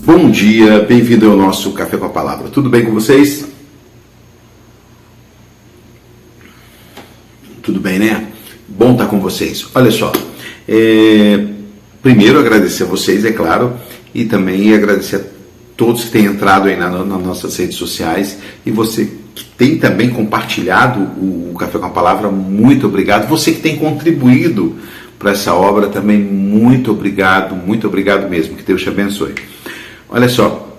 Bom dia, bem-vindo ao nosso Café com a Palavra. Tudo bem com vocês? Tudo bem, né? Bom estar com vocês. Olha só, primeiro agradecer a vocês, é claro, e também agradecer a todos que têm entrado aí nas nossas redes sociais, e você que tem também compartilhado o Café com a Palavra, muito obrigado. Você que tem contribuído para essa obra também, muito obrigado mesmo, que Deus te abençoe. Olha só,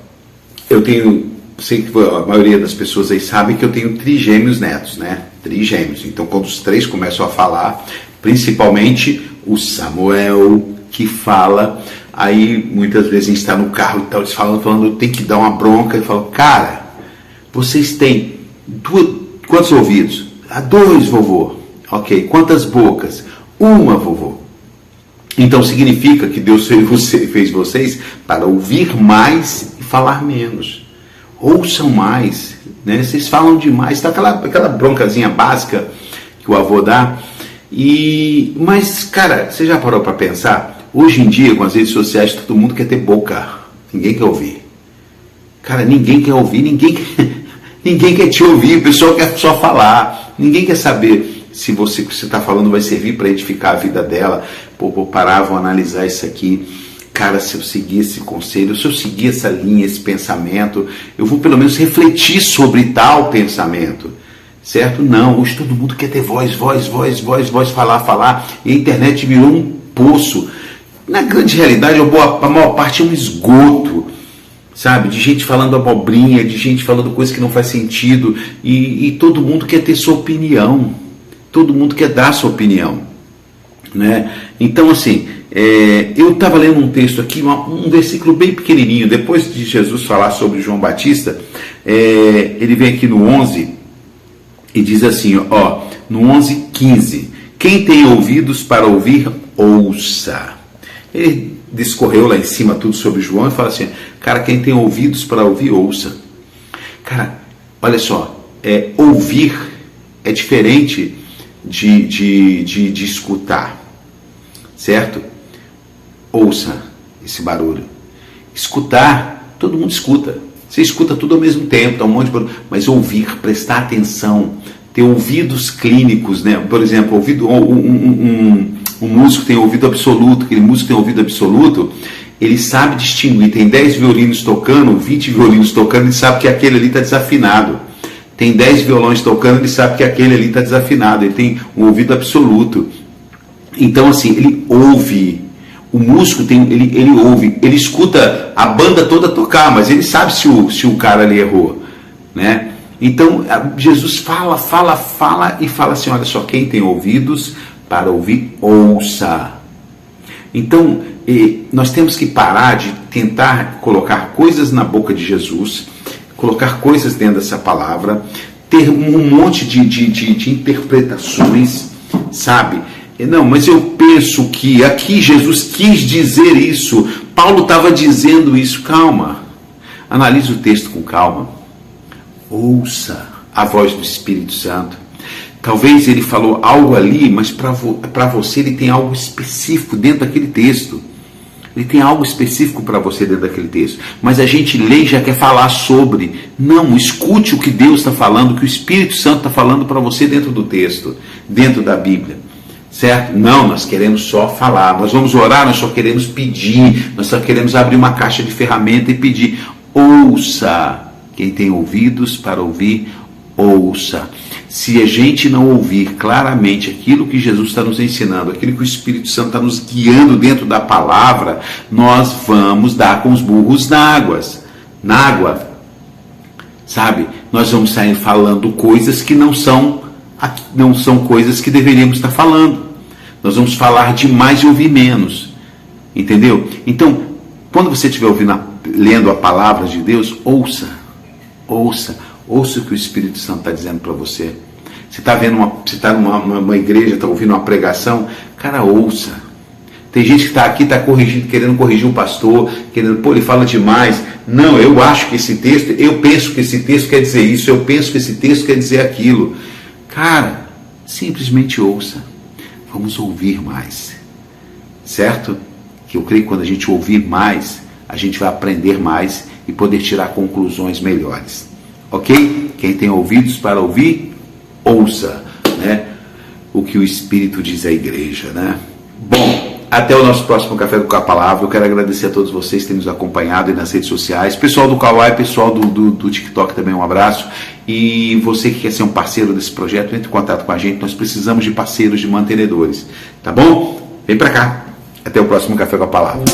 sei que a maioria das pessoas aí sabe que eu tenho trigêmeos netos, né? Trigêmeos. Então, quando os três começam a falar, principalmente o Samuel, que fala, aí muitas vezes a gente está no carro e tal, eles falando, tem que dar uma bronca, e falam, cara, vocês têm quantos ouvidos? 2, vovô. Ok, quantas bocas? 1, vovô. Então significa que Deus fez vocês para ouvir mais e falar menos. Ouçam mais, né? Vocês falam demais, tá aquela broncazinha básica que o avô dá. Mas, cara, você já parou para pensar? Hoje em dia, com as redes sociais, todo mundo quer ter boca. Ninguém quer ouvir. Cara, ninguém quer ouvir, ninguém quer te ouvir, o pessoal quer só falar. Ninguém quer saber se o que você está falando vai servir para edificar a vida dela. Vou parar, vou analisar isso aqui. Cara, se eu seguir esse conselho, se eu seguir essa linha, esse pensamento, eu vou pelo menos refletir sobre tal pensamento. Certo? Não, hoje todo mundo quer ter voz, falar. E a internet virou um poço. Na grande realidade, a maior parte é um esgoto. Sabe, de gente falando abobrinha, de gente falando coisa que não faz sentido. E todo mundo quer ter sua opinião. Todo mundo quer dar sua opinião, né? Então, assim, eu estava lendo um texto aqui, um versículo bem pequenininho, depois de Jesus falar sobre João Batista, ele vem aqui no 11 e diz assim, no 11:15, quem tem ouvidos para ouvir, ouça. Ele discorreu lá em cima tudo sobre João e fala assim, cara, quem tem ouvidos para ouvir, ouça. Cara, olha só, ouvir é diferente de escutar, certo? Ouça esse barulho. Escutar, todo mundo escuta. Você escuta tudo ao mesmo tempo, tá um monte de barulho. Mas ouvir, prestar atenção, ter ouvidos clínicos, né? Por exemplo, um músico tem ouvido absoluto, aquele músico tem ouvido absoluto, ele sabe distinguir, tem 10 violinos tocando, 20 violinos tocando, ele sabe que aquele ali está desafinado. Tem 10 violões tocando, ele sabe que aquele ali está desafinado, ele tem um ouvido absoluto. Então, assim, ele ouve. O músico ele ouve, ele escuta a banda toda tocar, mas ele sabe se o cara ali errou, né? Então, Jesus fala e fala assim, olha só, quem tem ouvidos para ouvir, ouça. Então, nós temos que parar de tentar colocar coisas na boca de Jesus, colocar coisas dentro dessa palavra, ter um monte de interpretações, sabe? Não, mas eu penso que aqui Jesus quis dizer isso, Paulo estava dizendo isso. Calma, analise o texto com calma, ouça a voz do Espírito Santo. Talvez ele falou algo ali, mas para você ele tem algo específico dentro daquele texto. Ele tem algo específico para você dentro daquele texto. Mas a gente lê e já quer falar sobre. Não, escute o que Deus está falando, o que o Espírito Santo está falando para você dentro do texto, dentro da Bíblia. Certo? Não, nós queremos só falar. Nós vamos orar, nós só queremos pedir. Nós só queremos abrir uma caixa de ferramenta e pedir. Ouça. Quem tem ouvidos para ouvir, ouça. Se a gente não ouvir claramente aquilo que Jesus está nos ensinando, aquilo que o Espírito Santo está nos guiando dentro da palavra, nós vamos dar com os burros na água. Sabe? Nós vamos sair falando coisas que não são coisas que deveríamos estar falando. Nós vamos falar demais e ouvir menos. Entendeu? Então, quando você estiver lendo a palavra de Deus, ouça o que o Espírito Santo está dizendo para você. Você está numa igreja, está ouvindo uma pregação, cara, ouça. Tem gente que está aqui, está querendo corrigir o pastor, ele fala demais. Não, eu acho que esse texto, eu penso que esse texto quer dizer isso, eu penso que esse texto quer dizer aquilo. Cara, simplesmente ouça. Vamos ouvir mais. certo? Que eu creio que quando a gente ouvir mais, a gente vai aprender mais e poder tirar conclusões melhores. Ok? Quem tem ouvidos para ouvir, ouça, né? O que o Espírito diz à igreja, né? Bom, até o nosso próximo Café com a Palavra. Eu quero agradecer a todos vocês que têm nos acompanhado aí nas redes sociais. Pessoal do Kawaii, pessoal do TikTok também, um abraço. E você que quer ser um parceiro desse projeto, entre em contato com a gente. Nós precisamos de parceiros, de mantenedores. Tá bom? Vem pra cá. Até o próximo Café com a Palavra.